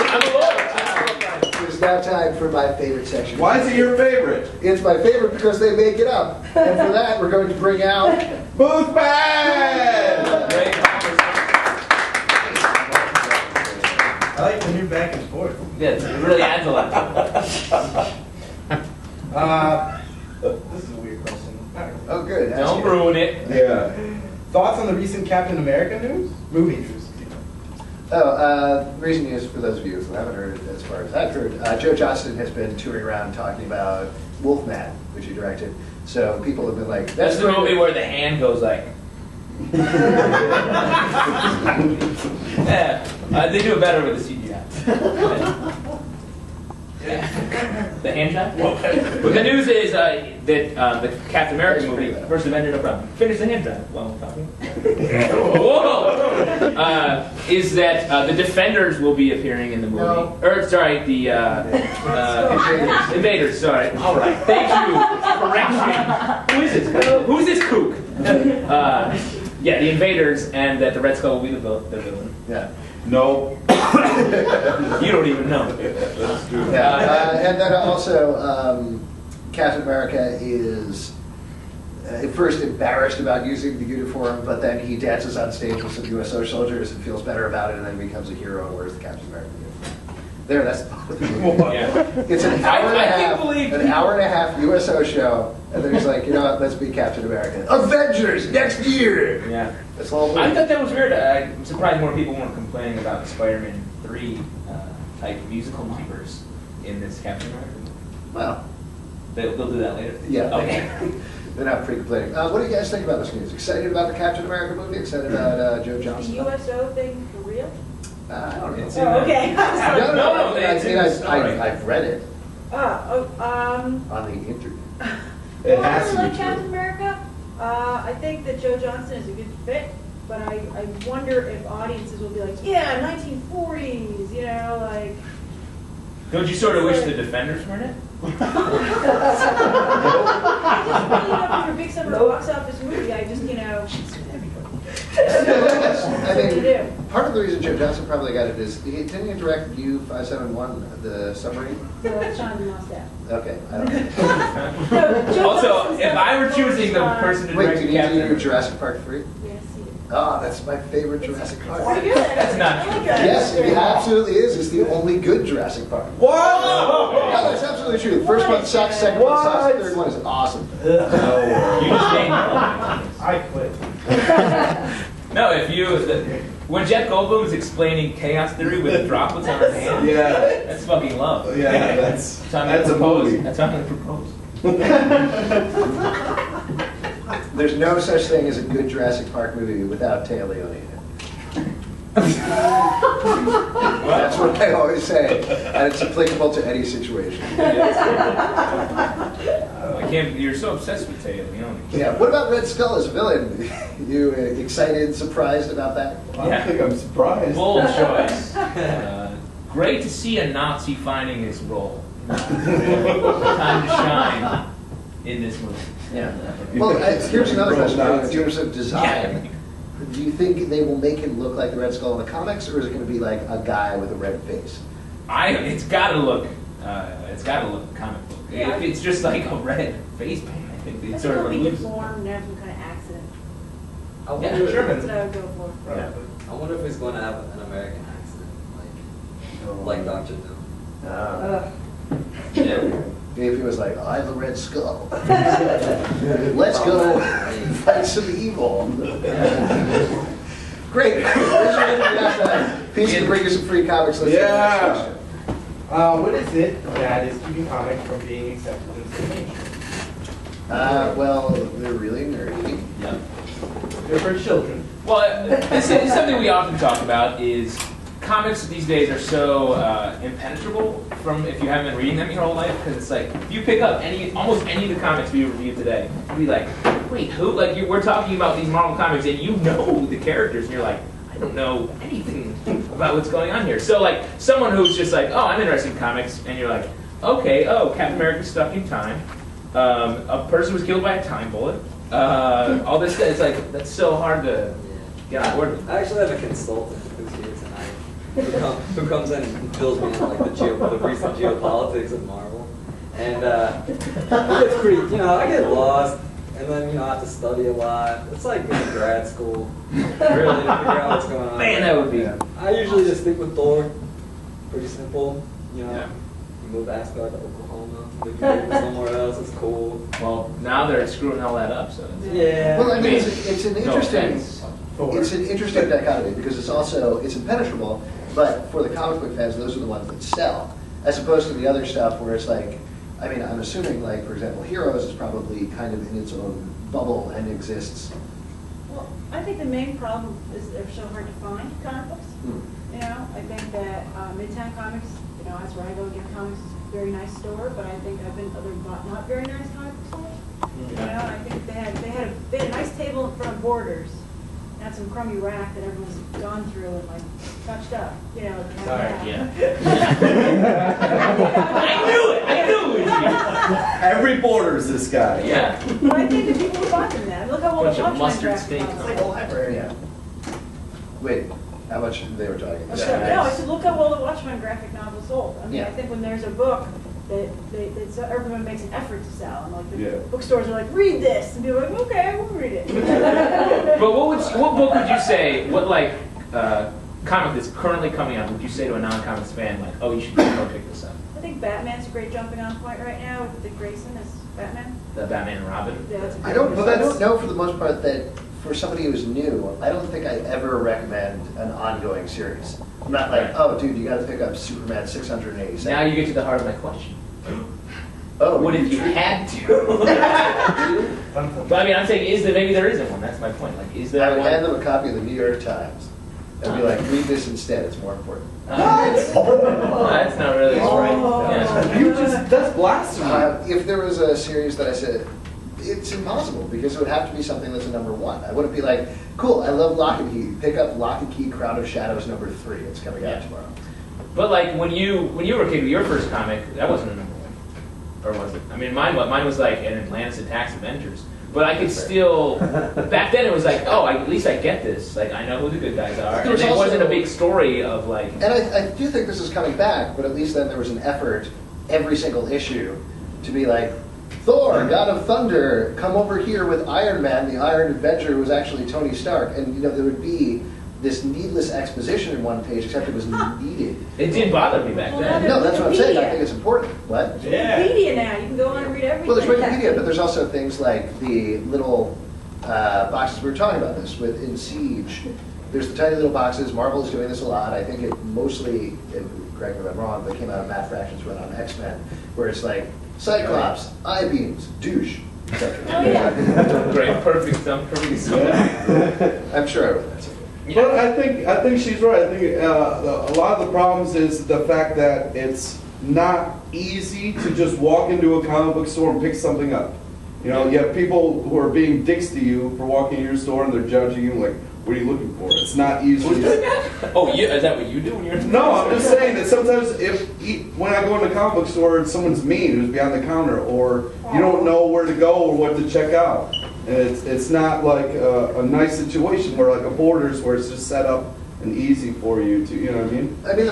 I'm a lawyer. It's now time for my favorite section. Why is it your favorite? It's my favorite because they make it up. And for that, we're going to bring out Booth Bag! I like the new back and forth. Yeah, it really adds a lot. This is a weird question. I don't know. Oh, good. Don't ruin it. Yeah. Thoughts on the recent Captain America news? Movie news. Recent news for those of you who haven't heard it as far as I've heard, Joe Johnston has been touring around talking about Wolfman, which he directed. So people have been like, That's the movie where the hand goes like. Yeah, they do it better with the CGI. The hand shot? But the news is that the Captain America movie, First Avenger, no problem. Finish the hand shot while I'm talking. Whoa! Is that the Defenders will be appearing in the movie. No. Or, sorry, the Invaders, sorry. All right, thank you. Correction. Who is this? Who's this kook? Yeah, the Invaders, and that the Red Skull will be the villain. Yeah. No. You don't even know. Yeah. And then also, Captain America is at first embarrassed about using the uniform, but then he dances on stage with some USO soldiers and feels better about it, and then becomes a hero and wears the Captain America uniform. There, that's the movie. Yeah. It's an hour I hour and a half USO show, and then he's like, you know what, let's be Captain America. Avengers next year. Yeah. That's all. I thought that was weird. I'm surprised more people weren't complaining about the Spider-Man 3 type musical numbers in this Captain America movie. Well, They'll do that later? yeah. Okay. They're not pre-complaining. What do you guys think about this news? Excited about the Captain America movie? Excited about Joe The Johnston? USO thing for real? I don't know. It's Oh, okay. No, it's in the story. I've read it Oh, on the internet. It well, I has really to like be Captain true. America. I think that Joe Johnston is a good fit, but I wonder if audiences will be like, yeah, 1940s, you know, like. Don't you sort of wish the Defenders were in it? For a big summer box office movie, I just, you know. I What do you do? think part of the reason Joe Johnston probably got it is, didn't he direct U-571, the submarine? So Sean Mostaff. Okay, I don't know. No, Joe Also, Johnston's if I were the choosing the one- person to Wait, direct did the you Captain do Jurassic Park 3? Yes, he did. Oh, that's my favorite Jurassic Park. Pretty good. That's not I like true. Jurassic Yes, it Park. absolutely is. It's the only good Jurassic Park. What? No, that's absolutely true. The first one sucks, second one sucks, the third one is awesome. You just named I quit. No, when Jeff Goldblum is explaining chaos theory with droplets on his hand, Yeah. that's fucking love. Yeah, that's That's how a movie. That's how I propose. There's no such thing as a good Jurassic Park movie without Téa Leoni in it. That's what I always say, and it's applicable to any situation. I can't. You're so obsessed with Taylor, you know. Yeah. What about Red Skull as a villain? You excited, surprised about that? I don't think I'm surprised. Bold choice. Great to see a Nazi finding his role. Time to shine in this movie. Yeah. Well, here's another question. In Nazi. terms of design, do you think they will make him look like the Red Skull in the comics, or is it going to be like a guy with a red face? It's got to look. It's got to look comic book. Yeah. If it's just like a red face paint, I think I it's think sort of it'll be loose. deformed and have some kind of accident. I Yeah, wonder, sure. That's what I would go for. Yeah. I wonder if he's going to have an American accent, like Dr. Doom. Yeah. If he was like, I'm the Red Skull. Let's go fight some evil. Great. Peace to bring you some free comics. Let's go to the next Yeah. question. What is it that is keeping comics from being accepted in cinema? Well, they're really nerdy. Yeah. They're for children. Well, this is something we often talk about is comics these days are so impenetrable from if you haven't been reading them your whole life, because it's like if you pick up almost any of the comics we reviewed today, you'll be like, wait, who? Like we're talking about these Marvel comics and you know the characters and you're like, I don't know anything about what's going on here. So like someone who's just like, oh, I'm interested in comics, and you're like, okay, oh, Captain America's stuck in time. A person was killed by a time bullet. All this, it's like that's so hard to get on board with. I actually have a consultant who's here tonight. who comes in and fills me in like the recent geopolitics of Marvel, and it gets pretty. I get lost, and then I have to study a lot. It's like going to grad school, really to figure out what's going on. Man, that would be. I usually just stick with Thor. Pretty simple. Yeah. You move Asgard to Oklahoma, live somewhere else. It's cool. Well, now they're screwing all that up, so. Yeah. Well, I mean, it's an No interesting, offense. it's an interesting dichotomy because it's impenetrable, but for the comic book fans, those are the ones that sell, as opposed to the other stuff where it's like, I mean, I'm assuming like, for example, Her-oes is probably kind of in its own bubble and exists. Well, I think the main problem is they're so hard to find, comic books. I think that Midtown Comics, that's where I go get comics, is a very nice store, but I think I've been other not very nice comic book stores. I think they had a nice table in front of Borders, and had some crummy rack that everyone's gone through and like touched up. Sorry, yeah. I knew it. Every Borders this guy. Yeah. But I think the people who bought them then, look how well Bunch the of Watchmen mustard graphic steak. novels. Like a library. Yeah. Wait, how much they were talking I about? said, no, I said, look how well the Watchmen graphic novel sold. I mean, Yeah. I think when there's a book that everyone makes an effort to sell, and like the Yeah. bookstores are like, read this, and people are like, okay, we'll read it. But what book would you say, what comic that's currently coming out, would you say to a non-comics fan, like, oh, you should go pick this up? I think Batman's a great jumping on point right now with Dick Grayson as Batman. The Batman and Robin? Yeah, that's a I good don't one. know for the most part that for somebody who's new, I don't think I ever recommend an ongoing series. I'm not like, oh, dude, you got to pick up Superman 687. Now you get to the heart of my question. Oh, What if you had to? But I mean, I'm saying, maybe there isn't one. That's my point. Like, is I there would one? hand them a copy of the New York Times and be like, read this instead. It's more important. That's not really Yeah. That's blasphemy. If there was a series that I said, it's impossible because it would have to be something that's a #1. I wouldn't be like, cool, I love Lock and Key. Pick up Lock and Key Crown of Shadows #3. It's coming out tomorrow. But like when you were a kid, your first comic, that wasn't a #1. Or was it? I mean, mine was like an Atlantis Attacks Avengers. But I could still, back then it was like, oh, at least I get this. Like, I know who the good guys are. And it wasn't a big story of like... And I do think this is coming back, but at least then there was an effort, every single issue, to be like, Thor, God of Thunder, come over here with Iron Man, the Iron Avenger was actually Tony Stark. And there would be this needless exposition in one page, except it was needed. It didn't bother me back then. No, that's what I'm saying. I think it's important. What? Wikipedia now, you can go on and read everything. Well, there's Wikipedia, but there's also things like the little boxes we were talking about this with in Siege. There's the tiny little boxes. Marvel is doing this a lot. I think it mostly, correct me if I'm wrong, but came out of Matt Fraction's run on X-Men, where it's like Cyclops, I-beams, douche, etc. Oh, yeah. Great, perfect stuff, perfect stuff. I'm sure I read that somewhere. But I think she's right. I think a lot of the problems is the fact that it's not easy to just walk into a comic book store and pick something up. You have people who are being dicks to you for walking in your store and they're judging you like, what are you looking for? It's not easy. Oh, is that what you do when you're in No, I'm just saying that sometimes when I go in the comic book store and someone's mean who's behind the counter, or you don't know where to go or what to check out. And it's not like a nice situation where like a Borders where it's just set up and easy for you to, you know what I mean? I mean,